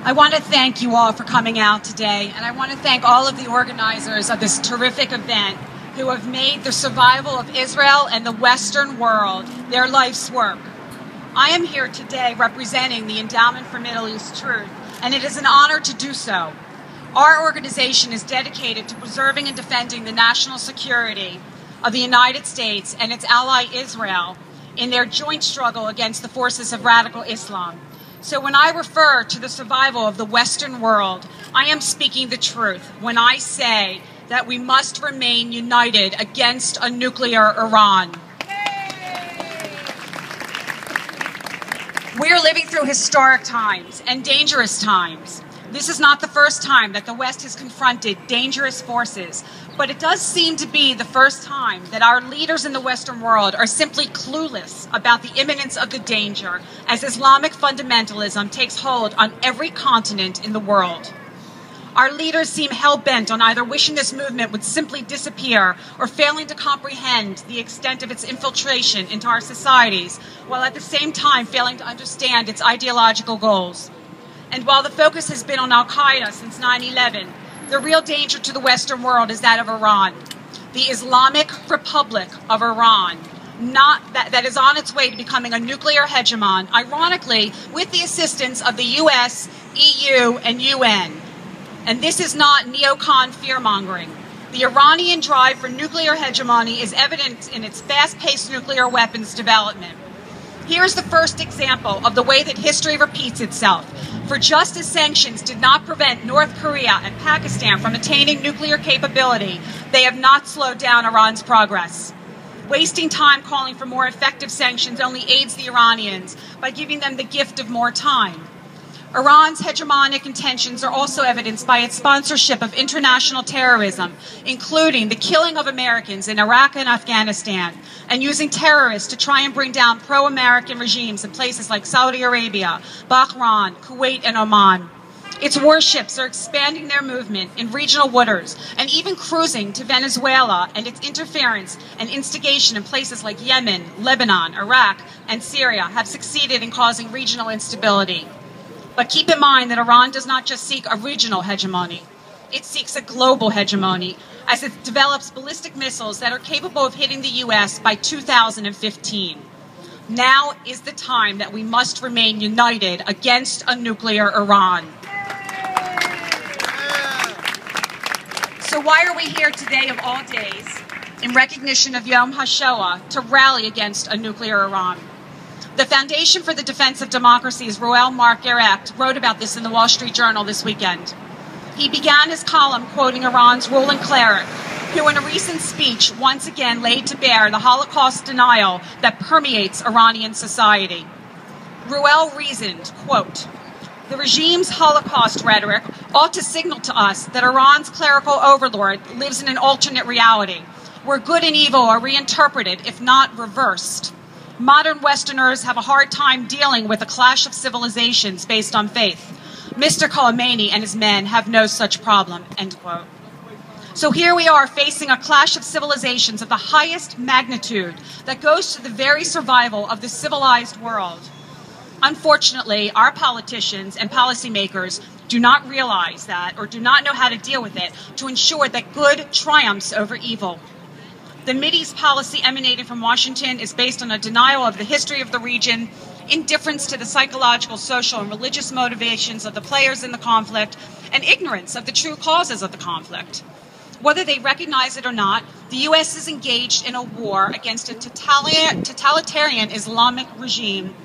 I want to thank you all for coming out today, and I want to thank all of the organizers of this terrific event who have made the survival of Israel and the Western world their life's work. I am here today representing the Endowment for Middle East Truth, and it is an honor to do so. Our organization is dedicated to preserving and defending the national security of the United States and its ally Israel in their joint struggle against the forces of radical Islam. So when I refer to the survival of the Western world, I am speaking the truth when I say that we must remain united against a nuclear Iran. We are living through historic times and dangerous times. This is not the first time that the West has confronted dangerous forces, but it does seem to be the first time that our leaders in the Western world are simply clueless about the imminence of the danger as Islamic fundamentalism takes hold on every continent in the world. Our leaders seem hell-bent on either wishing this movement would simply disappear or failing to comprehend the extent of its infiltration into our societies, while at the same time failing to understand its ideological goals. And while the focus has been on Al-Qaeda since 9/11, the real danger to the Western world is that of Iran, the Islamic Republic of Iran, that is on its way to becoming a nuclear hegemon, ironically, with the assistance of the US, EU, and UN. And this is not neocon fear-mongering. The Iranian drive for nuclear hegemony is evident in its fast-paced nuclear weapons development. Here's the first example of the way that history repeats itself. For just as sanctions did not prevent North Korea and Pakistan from attaining nuclear capability, they have not slowed down Iran's progress. Wasting time calling for more effective sanctions only aids the Iranians by giving them the gift of more time. Iran's hegemonic intentions are also evidenced by its sponsorship of international terrorism, including the killing of Americans in Iraq and Afghanistan, and using terrorists to try and bring down pro-American regimes in places like Saudi Arabia, Bahrain, Kuwait, and Oman. Its warships are expanding their movement in regional waters and even cruising to Venezuela, and its interference and instigation in places like Yemen, Lebanon, Iraq, and Syria have succeeded in causing regional instability. But keep in mind that Iran does not just seek a regional hegemony. It seeks a global hegemony as it develops ballistic missiles that are capable of hitting the U.S. by 2015. Now is the time that we must remain united against a nuclear Iran. So why are we here today of all days, in recognition of Yom Hashoah, to rally against a nuclear Iran? The Foundation for the Defense of Democracy's Roel Marc Gerecht wrote about this in the Wall Street Journal this weekend. He began his column quoting Iran's ruling cleric, who in a recent speech once again laid to bear the Holocaust denial that permeates Iranian society. Roel reasoned, quote, "The regime's Holocaust rhetoric ought to signal to us that Iran's clerical overlord lives in an alternate reality, where good and evil are reinterpreted, if not reversed. Modern Westerners have a hard time dealing with a clash of civilizations based on faith. Mr. Khamenei and his men have no such problem," end quote. So here we are facing a clash of civilizations of the highest magnitude that goes to the very survival of the civilized world. Unfortunately, our politicians and policymakers do not realize that, or do not know how to deal with it, to ensure that good triumphs over evil. The Mideast policy emanating from Washington is based on a denial of the history of the region, indifference to the psychological, social, and religious motivations of the players in the conflict, and ignorance of the true causes of the conflict. Whether they recognize it or not, the U.S. is engaged in a war against a totalitarian Islamic regime,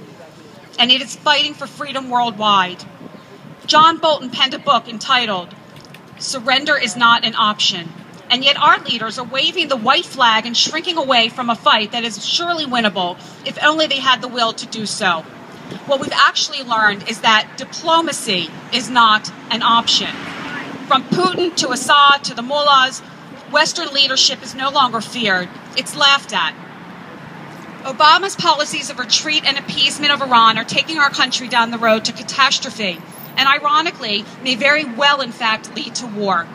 and it is fighting for freedom worldwide. John Bolton penned a book entitled, "Surrender is Not an Option." And yet our leaders are waving the white flag and shrinking away from a fight that is surely winnable if only they had the will to do so. What we've actually learned is that diplomacy is not an option. From Putin to Assad to the mullahs, Western leadership is no longer feared. It's laughed at. Obama's policies of retreat and appeasement of Iran are taking our country down the road to catastrophe, and ironically, may very well in fact lead to war.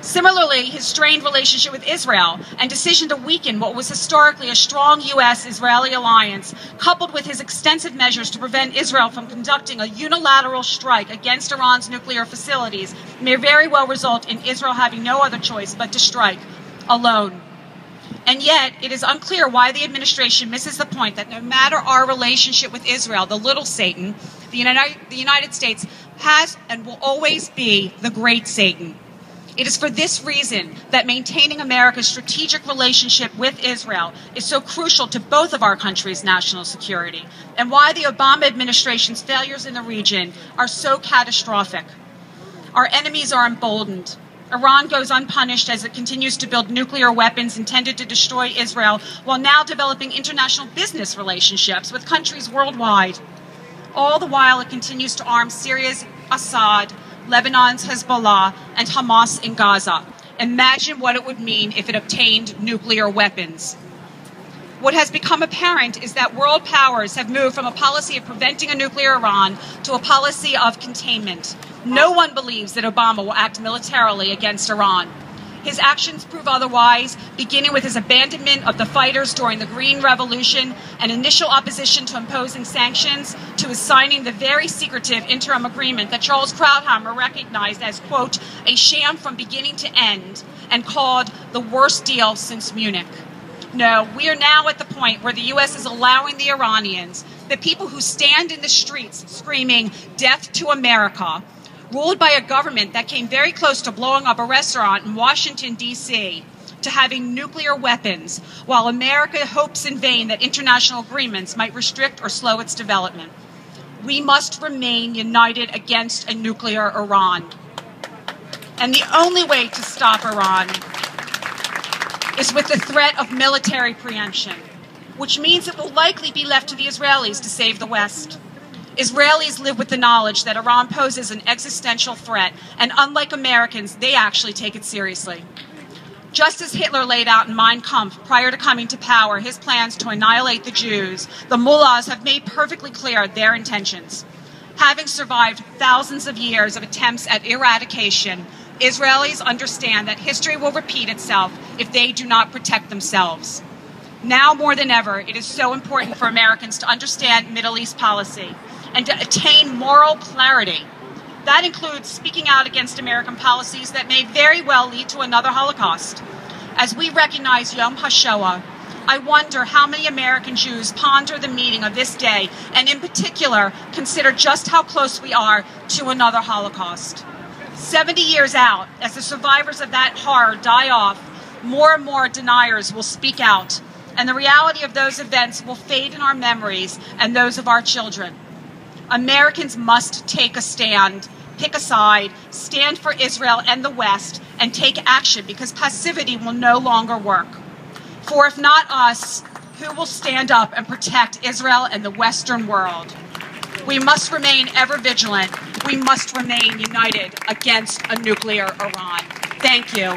Similarly, his strained relationship with Israel and decision to weaken what was historically a strong U.S.-Israeli alliance, coupled with his extensive measures to prevent Israel from conducting a unilateral strike against Iran's nuclear facilities, may very well result in Israel having no other choice but to strike alone. And yet, it is unclear why the administration misses the point that no matter our relationship with Israel, the little Satan, the United States has and will always be the great Satan. It is for this reason that maintaining America's strategic relationship with Israel is so crucial to both of our countries' national security, and why the Obama administration's failures in the region are so catastrophic. Our enemies are emboldened. Iran goes unpunished as it continues to build nuclear weapons intended to destroy Israel, while now developing international business relationships with countries worldwide. All the while, it continues to arm Syria's Assad, Lebanon's Hezbollah, and Hamas in Gaza. Imagine what it would mean if it obtained nuclear weapons. What has become apparent is that world powers have moved from a policy of preventing a nuclear Iran to a policy of containment. No one believes that Obama will act militarily against Iran. His actions prove otherwise, beginning with his abandonment of the fighters during the Green Revolution and initial opposition to imposing sanctions, to his signing the very secretive interim agreement that Charles Krauthammer recognized as, quote, a sham from beginning to end, and called the worst deal since Munich. No, we are now at the point where the U.S. is allowing the Iranians, the people who stand in the streets screaming, "Death to America," ruled by a government that came very close to blowing up a restaurant in Washington, D.C., to having nuclear weapons, while America hopes in vain that international agreements might restrict or slow its development. We must remain united against a nuclear Iran. And the only way to stop Iran is with the threat of military preemption, which means it will likely be left to the Israelis to save the West. Israelis live with the knowledge that Iran poses an existential threat, and unlike Americans, they actually take it seriously. Just as Hitler laid out in Mein Kampf prior to coming to power his plans to annihilate the Jews, the mullahs have made perfectly clear their intentions. Having survived thousands of years of attempts at eradication, Israelis understand that history will repeat itself if they do not protect themselves. Now more than ever, it is so important for Americans to understand Middle East policy and to attain moral clarity. That includes speaking out against American policies that may very well lead to another Holocaust. As we recognize Yom Hashoah, I wonder how many American Jews ponder the meaning of this day, and in particular, consider just how close we are to another Holocaust. 70 years out, as the survivors of that horror die off, more and more deniers will speak out, and the reality of those events will fade in our memories and those of our children. Americans must take a stand, pick a side, stand for Israel and the West, and take action, because passivity will no longer work. For if not us, who will stand up and protect Israel and the Western world? We must remain ever vigilant. We must remain united against a nuclear Iran. Thank you.